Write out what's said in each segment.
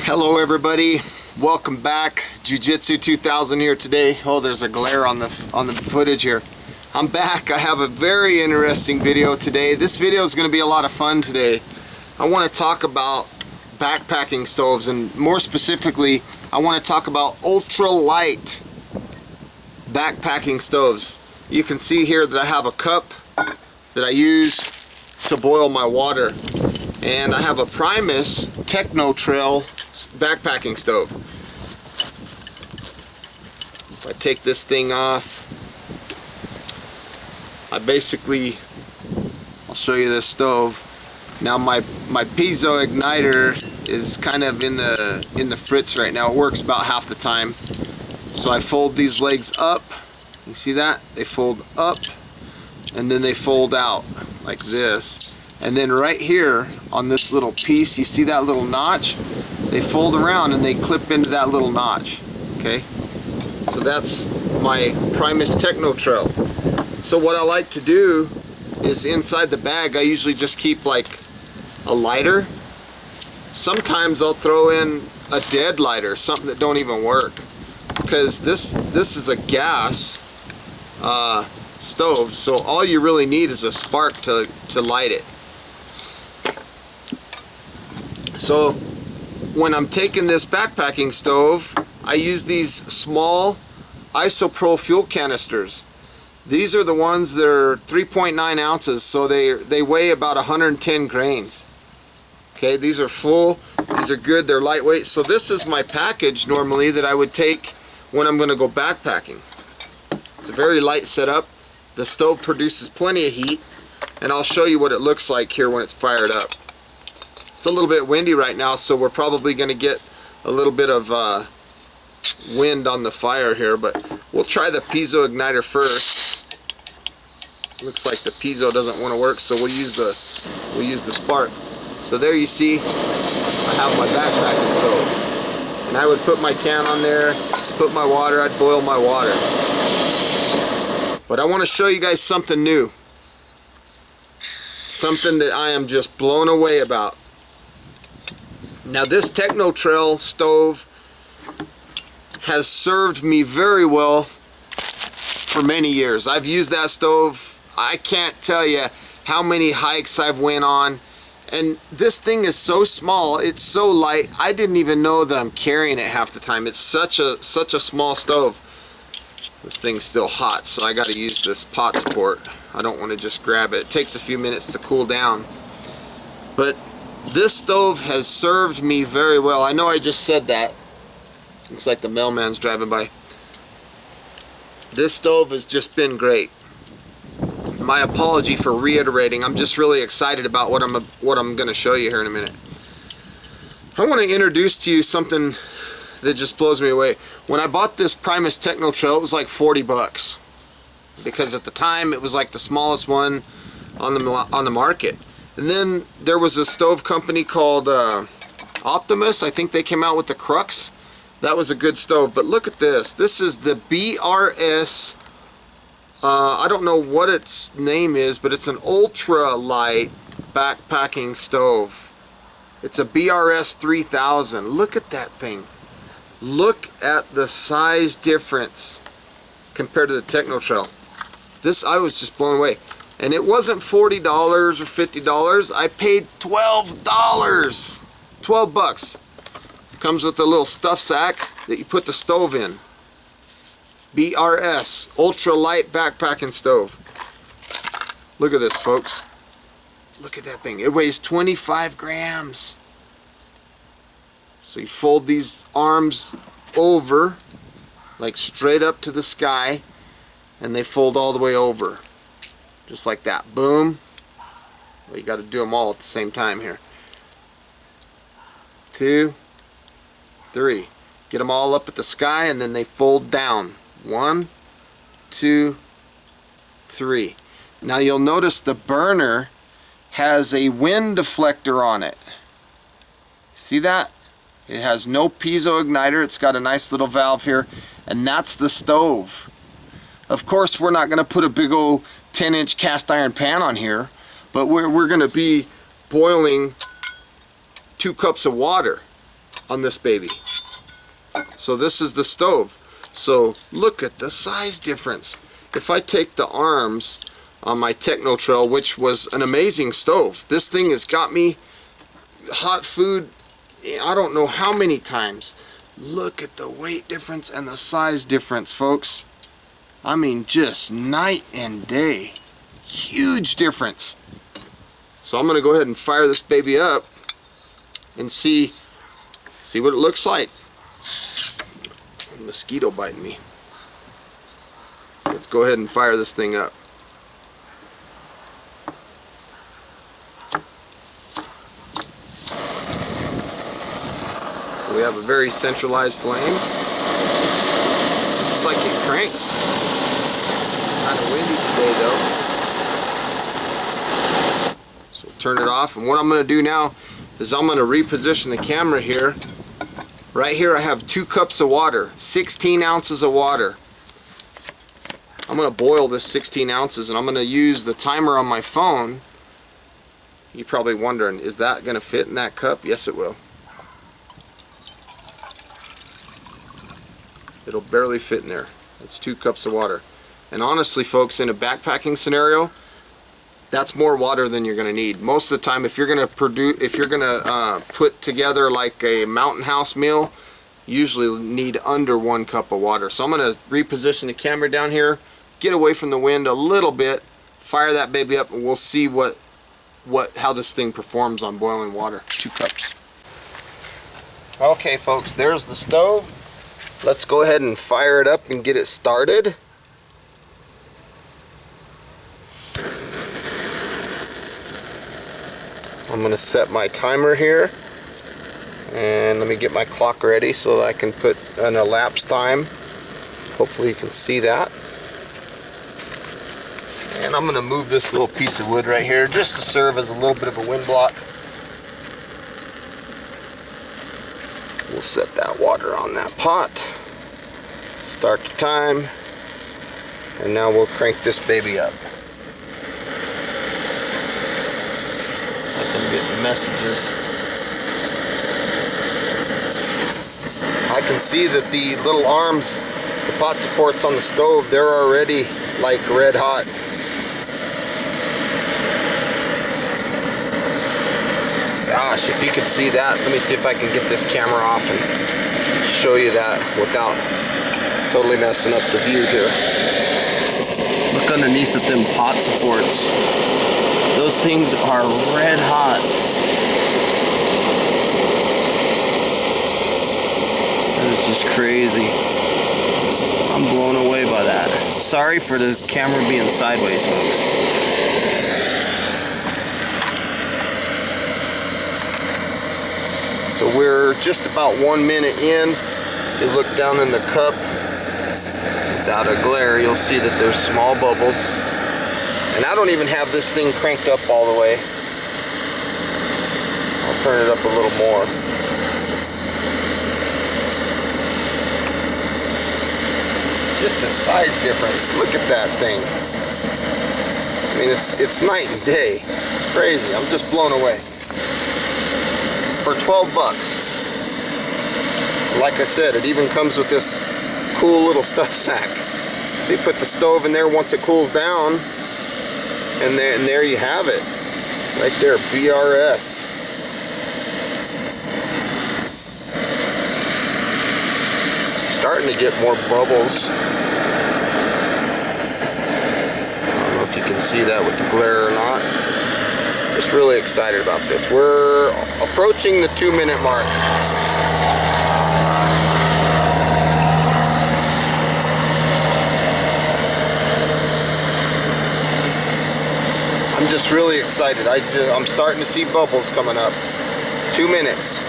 Hello everybody, welcome back. Jiu-Jitsu 2000 here today. Oh, there's a glare on the footage here. I'm back. I have a very interesting video today. This video is going to be a lot of fun today. I want to talk about backpacking stoves, and more specifically I want to talk about ultra light backpacking stoves. You can see here that I have a cup that I use to boil my water, and I have a Primus Techno-Trail backpacking stove. If I take this thing off, I'll show you this stove. Now my piezo igniter is kind of in the fritz right now. It works about half the time. So I fold these legs up. You see that? They fold up and then they fold out like this. And then right here on this little piece, you see that little notch? They fold around and they clip into that little notch. Okay? So that's my Primus Techno-Trail. So what I like to do is inside the bag, I usually just keep like a lighter. Sometimes I'll throw in a dead lighter, something that don't even work. Because this is a gas stove, so all you really need is a spark to light it. So when I'm taking this backpacking stove, I use these small isopropyl fuel canisters. These are the ones that are 3.9 ounces, so they weigh about 110 grains. Okay, these are full, these are good, they're lightweight. So this is my package normally that I would take when I'm going to go backpacking. It's a very light setup. The stove produces plenty of heat, and I'll show you what it looks like here when it's fired up. It's a little bit windy right now, so we're probably going to get a little bit of wind on the fire here, but we'll try the piezo igniter first. Looks like the piezo doesn't want to work, so we'll use the spark. So there you see, I have my backpacking stove, and I would put my can on there, put my water, I'd boil my water. But I want to show you guys something new, something that I am just blown away about. Now this Techno-Trail stove has served me very well for many years. I've used that stove, I can't tell you how many hikes I've went on, and this thing is so small, it's so light, I didn't even know that I'm carrying it half the time. It's such a small stove. This thing's still hot, so I got to use this pot support. I don't want to just grab it. It takes a few minutes to cool down. But this stove has served me very well. I know I just said that. Looks like the mailman's driving by. This stove has just been great. My apology for reiterating. I'm just really excited about what I'm going to show you here in a minute. I want to introduce to you something that just blows me away. When I bought this Primus Techno-Trail, it was like 40 bucks. Because at the time it was like the smallest one on the market. And then there was a stove company called Optimus. I think they came out with the Crux. That was a good stove. But look at this. This is the BRS. I don't know what its name is, but it's an ultra light backpacking stove. It's a BRS 3000. Look at that thing. Look at the size difference compared to the Techno-Trail. This, I was just blown away. And it wasn't $40 or $50. I paid $12. 12 bucks. Comes with a little stuff sack that you put the stove in. BRS, ultra light backpacking stove. Look at this, folks. Look at that thing. It weighs 25 grams. So you fold these arms over, like straight up to the sky, and they fold all the way over. Just like that. Boom. Well, you got to do them all at the same time here. 2, 3. Get them all up at the sky, and then they fold down. 1, 2, 3. Now you'll notice the burner has a wind deflector on it. See that? It has no piezo igniter. It's got a nice little valve here, and that's the stove. Of course, we're not going to put a big old 10-inch cast iron pan on here, but we're going to be boiling 2 cups of water. on this baby. So this is the stove. So look at the size difference. If I take the arms on my Technotrail, which was an amazing stove, this thing has got me hot food I don't know how many times. Look at the weight difference and the size difference, folks. I mean, just night and day. Huge difference. So I'm going to go ahead and fire this baby up and see what it looks like. Mosquito biting me. So let's go ahead and fire this thing up. So we have a very centralized flame. Looks like it cranks. Kind of windy today though. So turn it off, and what I'm going to do now is I'm going to reposition the camera here. Right here I have 2 cups of water, 16 ounces of water. I'm going to boil this 16 ounces, and I'm going to use the timer on my phone. You're probably wondering, is that going to fit in that cup? Yes, it will. It'll barely fit in there. It's 2 cups of water. And honestly, folks, in a backpacking scenario, that's more water than you're going to need. Most of the time, if you're going to put together like a mountain house meal, you usually need under 1 cup of water. So I'm going to reposition the camera down here, get away from the wind a little bit, fire that baby up, and we'll see how this thing performs on boiling water. 2 cups. Okay, folks, there's the stove. Let's go ahead and fire it up and get it started. I'm going to set my timer here, and let me get my clock ready so that I can put an elapsed time. Hopefully you can see that. And I'm going to move this little piece of wood right here just to serve as a little bit of a wind block. We'll set that water on that pot. Start the time. And now we'll crank this baby up. So I can get the messages. I can see that the little arms, the pot supports on the stove, they're already like red hot. Gosh, if you could see that, let me see if I can get this camera off and show you that without totally messing up the view here. Look underneath of them pot supports. Those things are red hot. That is just crazy. I'm blown away by that. Sorry for the camera being sideways, folks. So we're just about 1 minute in. If you look down in the cup, without a glare, you'll see that there's small bubbles. And I don't even have this thing cranked up all the way. I'll turn it up a little more. Just the size difference. Look at that thing. I mean, it's night and day. It's crazy. I'm just blown away. For 12 bucks. Like I said, it even comes with this cool little stuff sack. So you put the stove in there once it cools down, and there you have it. Right there, BRS. Starting to get more bubbles. I don't know if you can see that with the glare or not. Just really excited about this. We're approaching the 2-minute mark. I'm just really excited. I'm starting to see bubbles coming up. 2 minutes.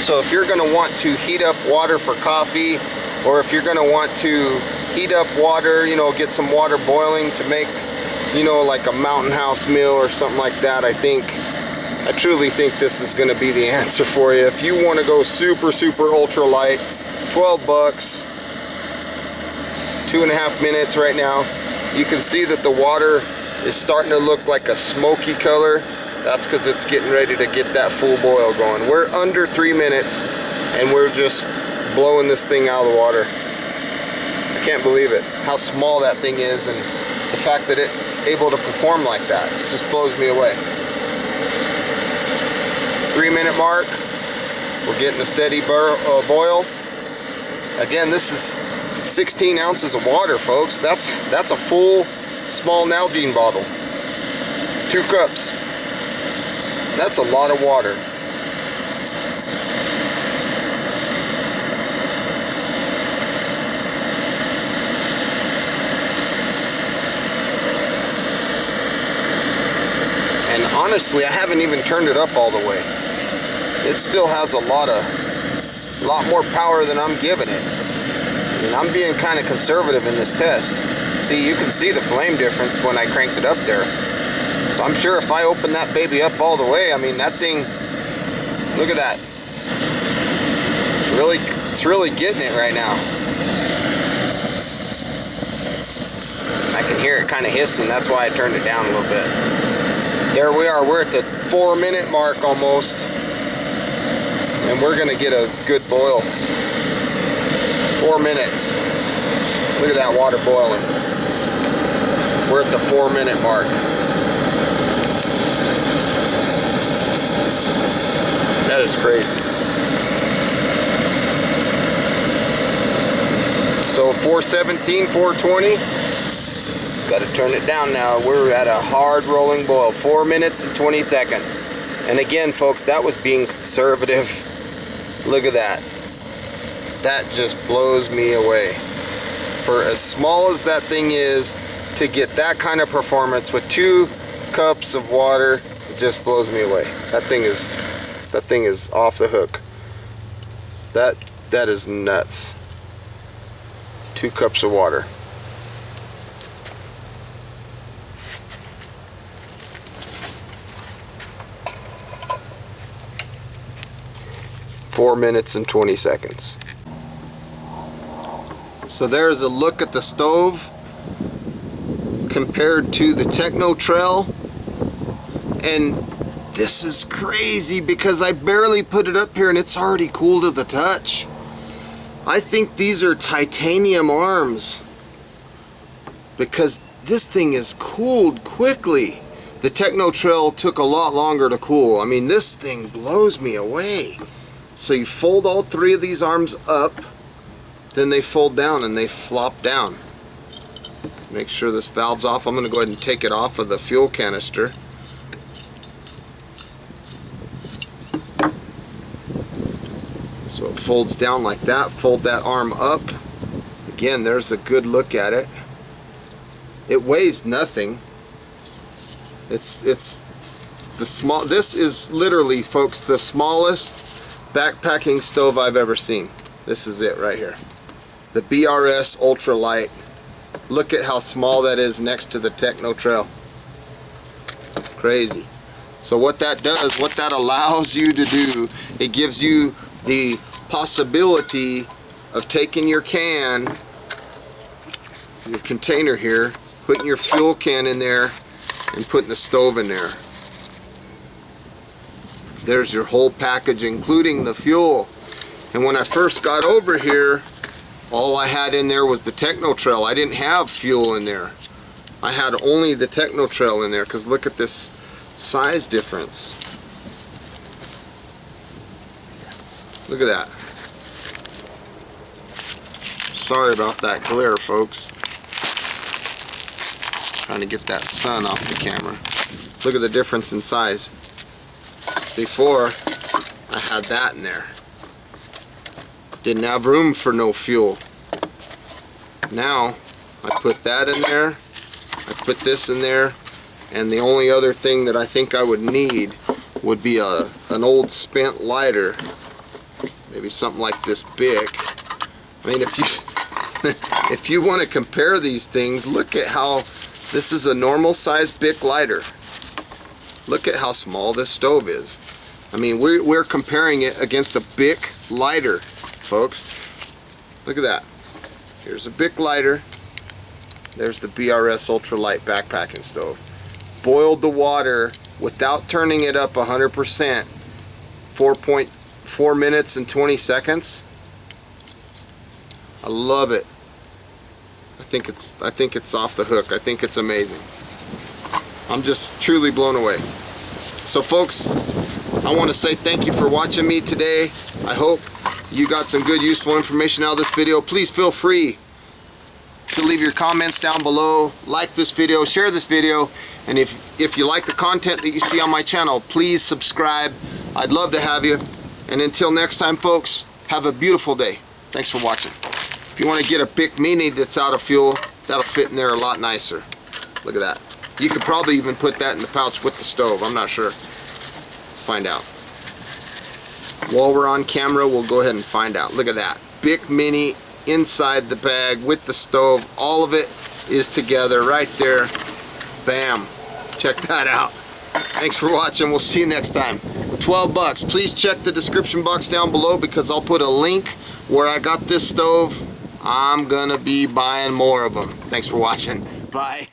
So if you're going to want to heat up water for coffee, or if you're going to want to heat up water, you know, get some water boiling to make, you know, like a mountain house meal or something like that, I truly think this is going to be the answer for you. If you want to go super, super ultra light, 12 bucks, 2.5 minutes right now. You can see that the water is starting to look like a smoky color. That's because it's getting ready to get that full boil going. We're under 3 minutes and we're just blowing this thing out of the water. I can't believe it, how small that thing is, and the fact that it's able to perform like that just blows me away. 3 minute mark, we're getting a steady boil. Again, this is 16 ounces of water, folks. That's a full small Nalgene bottle. 2 cups. That's a lot of water. And honestly, I haven't even turned it up all the way. It still has a lot more power than I'm giving it. I mean, I'm being kind of conservative in this test. See, you can see the flame difference when I cranked it up there. So I'm sure if I open that baby up all the way, I mean, that thing, look at that. It's really getting it right now. I can hear it kind of hissing, that's why I turned it down a little bit. There we are, we're at the 4 minute mark almost. And we're gonna get a good boil. 4 minutes. Look at that water boiling. We're at the 4 minute mark. That is crazy. So 417, 420. Got to turn it down now. We're at a hard rolling boil. 4 minutes and 20 seconds. And again, folks, that was being conservative. Look at that. That just blows me away. For as small as that thing is, to get that kind of performance with 2 cups of water, it just blows me away. That thing is off the hook. That is nuts. 2 cups of water. Four minutes and 20 seconds. So there's a look at the stove compared to the Techno-Trail, and this is crazy because I barely put it up here and it's already cool to the touch. I think these are titanium arms because this thing is cooled quickly. The Techno-Trail took a lot longer to cool. I mean, this thing blows me away. So you fold all 3 of these arms up, then they fold down and they flop down. Let's make sure this valve's off. I'm going to go ahead and take it off of the fuel canister. So it folds down like that. Fold that arm up. Again, there's a good look at it. It weighs nothing. It's the small. This is literally, folks, the smallest backpacking stove I've ever seen. This is it right here. The BRS Ultralight. Look at how small that is next to the Techno-Trail. Crazy. So what that does, what that allows you to do, it gives you the possibility of taking your can, your container here, putting your fuel can in there, and putting the stove in there. There's your whole package, including the fuel. And when I first got over here, all I had in there was the Techno-Trail. I didn't have fuel in there. I had only the Techno-Trail in there, because look at this size difference. Look at that. Sorry about that glare, folks. Trying to get that sun off the camera. Look at the difference in size. Before, I had that in there. Didn't have room for no fuel. Now, I put that in there. I put this in there. And the only other thing that I think I would need would be an old spent lighter. Maybe something like this big. I mean, if you want to compare these things, look at how this is a normal size Bic lighter. Look at how small this stove is. I mean, we're comparing it against a Bic lighter, folks. Look at that. Here's a Bic lighter. There's the BRS Ultralight backpacking stove. boiled the water without turning it up 100%, 4.4 minutes and 20 seconds. I love it. I think it's off the hook. I think it's amazing. I'm just truly blown away. So folks, I want to say thank you for watching me today. I hope you got some good useful information out of this video. Please feel free to leave your comments down below, like this video, share this video, and if you like the content that you see on my channel, please subscribe. I'd love to have you. And until next time folks, have a beautiful day. Thanks for watching. If you want to get a Bic Mini that's out of fuel, that'll fit in there a lot nicer. Look at that. You could probably even put that in the pouch with the stove. I'm not sure. Let's find out. While we're on camera, we'll go ahead and find out. Look at that. Bic Mini inside the bag with the stove. All of it is together right there. Bam. Check that out. Thanks for watching. We'll see you next time. 12 bucks. Please check the description box down below because I'll put a link where I got this stove. I'm gonna be buying more of them. Thanks for watching. Bye.